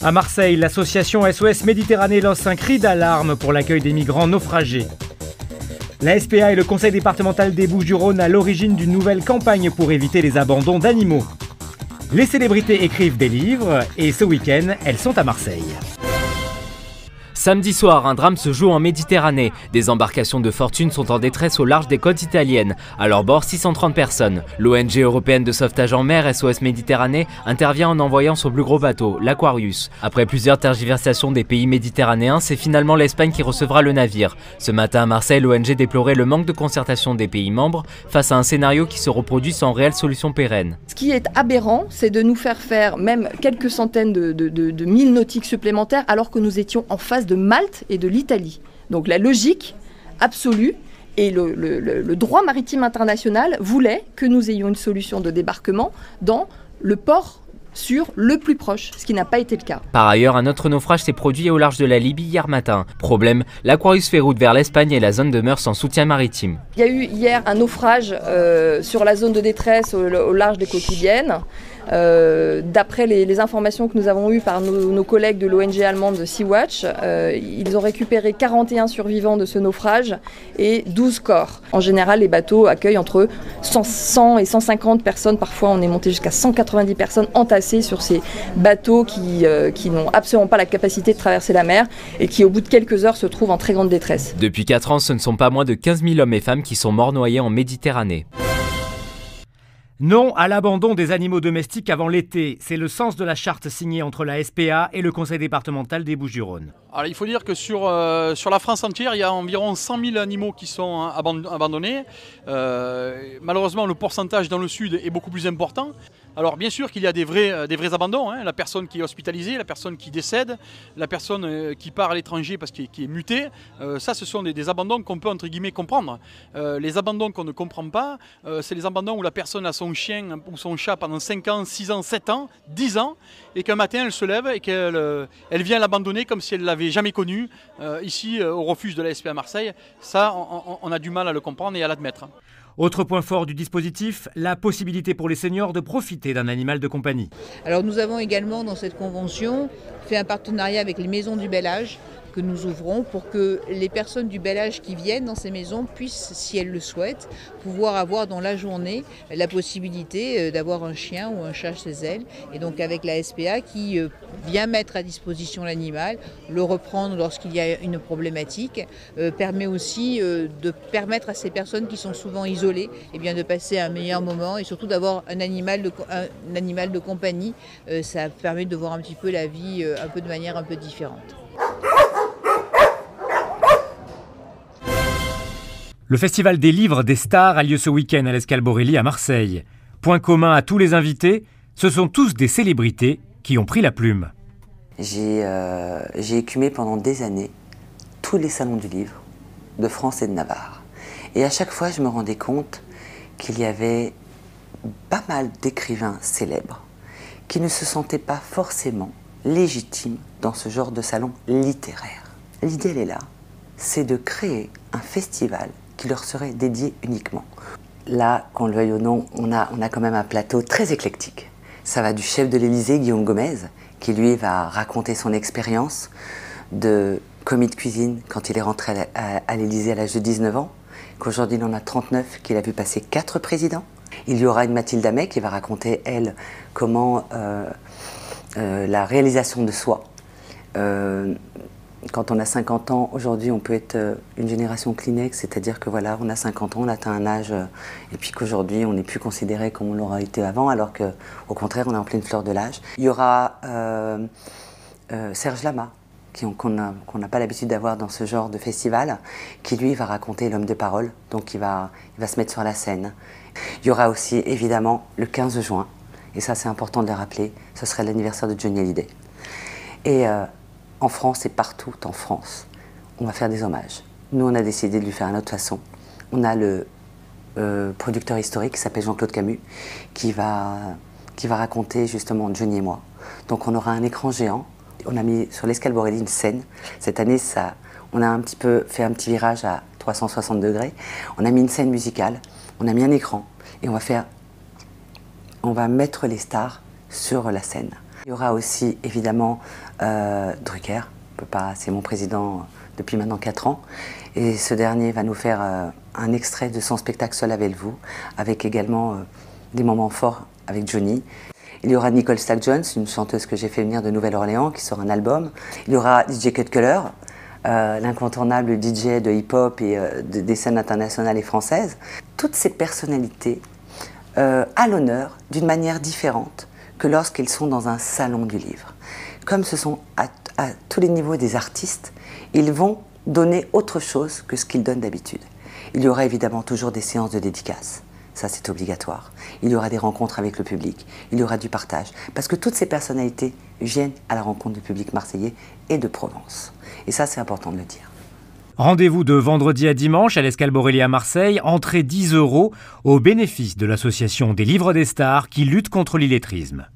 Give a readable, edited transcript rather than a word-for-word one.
À Marseille, l'association SOS Méditerranée lance un cri d'alarme pour l'accueil des migrants naufragés. La SPA et le conseil départemental des Bouches-du-Rhône à l'origine d'une nouvelle campagne pour éviter les abandons d'animaux. Les célébrités écrivent des livres et ce week-end, elles sont à Marseille. Samedi soir, un drame se joue en Méditerranée. Des embarcations de fortune sont en détresse au large des côtes italiennes. À leur bord, 630 personnes. L'ONG européenne de sauvetage en mer, SOS Méditerranée, intervient en envoyant son plus gros bateau, l'Aquarius. Après plusieurs tergiversations des pays méditerranéens, c'est finalement l'Espagne qui recevra le navire. Ce matin à Marseille, l'ONG déplorait le manque de concertation des pays membres face à un scénario qui se reproduit sans réelle solution pérenne. Ce qui est aberrant, c'est de nous faire faire même quelques centaines de milles nautiques supplémentaires alors que nous étions en face de Malte et de l'Italie. Donc la logique absolue et le droit maritime international voulait que nous ayons une solution de débarquement dans le port sûr le plus proche, ce qui n'a pas été le cas. Par ailleurs, un autre naufrage s'est produit au large de la Libye hier matin. Problème, l'Aquarius fait route vers l'Espagne et la zone demeure sans soutien maritime. Il y a eu hier un naufrage sur la zone de détresse au large des côtes libyennes. D'après les informations que nous avons eues par nos collègues de l'ONG allemande Sea-Watch, ils ont récupéré 41 survivants de ce naufrage et 12 corps. En général, les bateaux accueillent entre 100 et 150 personnes. Parfois, on est monté jusqu'à 190 personnes entassées sur ces bateaux qui n'ont absolument pas la capacité de traverser la mer et qui, au bout de quelques heures, se trouvent en très grande détresse. Depuis 4 ans, ce ne sont pas moins de 15 000 hommes et femmes qui sont morts noyés en Méditerranée. Non à l'abandon des animaux domestiques avant l'été. C'est le sens de la charte signée entre la SPA et le conseil départemental des Bouches-du-Rhône. Alors, il faut dire que sur la France entière, il y a environ 100 000 animaux qui sont abandonnés. Malheureusement, le pourcentage dans le sud est beaucoup plus important. Alors bien sûr qu'il y a des vrais abandons, hein. La personne qui est hospitalisée, la personne qui décède, la personne qui part à l'étranger parce qu'elle est mutée, ça ce sont des abandons qu'on peut entre guillemets comprendre. Les abandons qu'on ne comprend pas, c'est les abandons où la personne a son chien ou son chat pendant 5 ans, 6 ans, 7 ans, 10 ans, et qu'un matin elle se lève et qu'elle vient l'abandonner comme si elle ne l'avait jamais connu, ici au refuge de la SPA à Marseille. Ça, on a du mal à le comprendre et à l'admettre. Autre point fort du dispositif, la possibilité pour les seniors de profiter d'un animal de compagnie. Alors nous avons également dans cette convention fait un partenariat avec les maisons du bel âge que nous ouvrons pour que les personnes du bel âge qui viennent dans ces maisons puissent, si elles le souhaitent, pouvoir avoir dans la journée la possibilité d'avoir un chien ou un chat chez elles. Et donc avec la SPA qui vient mettre à disposition l'animal, le reprendre lorsqu'il y a une problématique, permet aussi de permettre à ces personnes qui sont souvent isolées de passer un meilleur moment et surtout d'avoir un animal de compagnie. Ça permet de voir un petit peu la vie un peu de manière un peu différente. Le festival des livres des stars a lieu ce week-end à l'Escale Borelli à Marseille. Point commun à tous les invités, ce sont tous des célébrités qui ont pris la plume. J'ai écumé pendant des années tous les salons du livre de France et de Navarre. Et à chaque fois, je me rendais compte qu'il y avait pas mal d'écrivains célèbres qui ne se sentaient pas forcément légitimes dans ce genre de salon littéraire. L'idée, elle est là, c'est de créer un festival qui leur serait dédié uniquement. Là, qu'on le veuille ou non, on a quand même un plateau très éclectique. Ça va du chef de l'Élysée, Guillaume Gomez, qui lui va raconter son expérience de commis de cuisine quand il est rentré à l'Élysée à l'âge de 19 ans, qu'aujourd'hui il en a 39, qu'il a vu passer 4 présidents. Il y aura une Mathilde Amet qui va raconter, elle, comment la réalisation de soi. Quand on a 50 ans, aujourd'hui, on peut être une génération Kleenex, c'est-à-dire que voilà, on a 50 ans, on atteint un âge, et puis qu'aujourd'hui, on n'est plus considéré comme on l'aura été avant, alors qu'au contraire, on est en pleine fleur de l'âge. Il y aura Serge Lama, qu'on n'a pas l'habitude d'avoir dans ce genre de festival, qui lui va raconter l'homme de parole, donc il va se mettre sur la scène. Il y aura aussi, évidemment, le 15 juin, et ça c'est important de le rappeler, ce serait l'anniversaire de Johnny Hallyday. Et en France et partout en France, on va faire des hommages. Nous, on a décidé de lui faire à notre façon. On a le producteur historique qui s'appelle Jean-Claude Camus, qui va raconter justement Johnny et moi. Donc on aura un écran géant. On a mis sur l'Escale Borelli une scène. Cette année, on a un petit peu fait un petit virage à 360 degrés. On a mis une scène musicale, on a mis un écran et on va mettre les stars sur la scène. Il y aura aussi évidemment Drucker, c'est mon président depuis maintenant 4 ans, et ce dernier va nous faire un extrait de son spectacle Seul avec vous, avec également des moments forts avec Johnny. Il y aura Nicole Stack-Jones, une chanteuse que j'ai fait venir de Nouvelle-Orléans, qui sort un album. Il y aura DJ Cutculler, l'incontournable DJ de hip-hop et des scènes internationales et françaises. Toutes ces personnalités à l'honneur d'une manière différente que lorsqu'ils sont dans un salon du livre. Comme ce sont à tous les niveaux des artistes, ils vont donner autre chose que ce qu'ils donnent d'habitude. Il y aura évidemment toujours des séances de dédicaces, ça c'est obligatoire. Il y aura des rencontres avec le public, il y aura du partage, parce que toutes ces personnalités viennent à la rencontre du public marseillais et de Provence. Et ça c'est important de le dire. Rendez-vous de vendredi à dimanche à l'Escale Borelli à Marseille, entrée 10 € au bénéfice de l'association des Livres des Stars qui lutte contre l'illettrisme.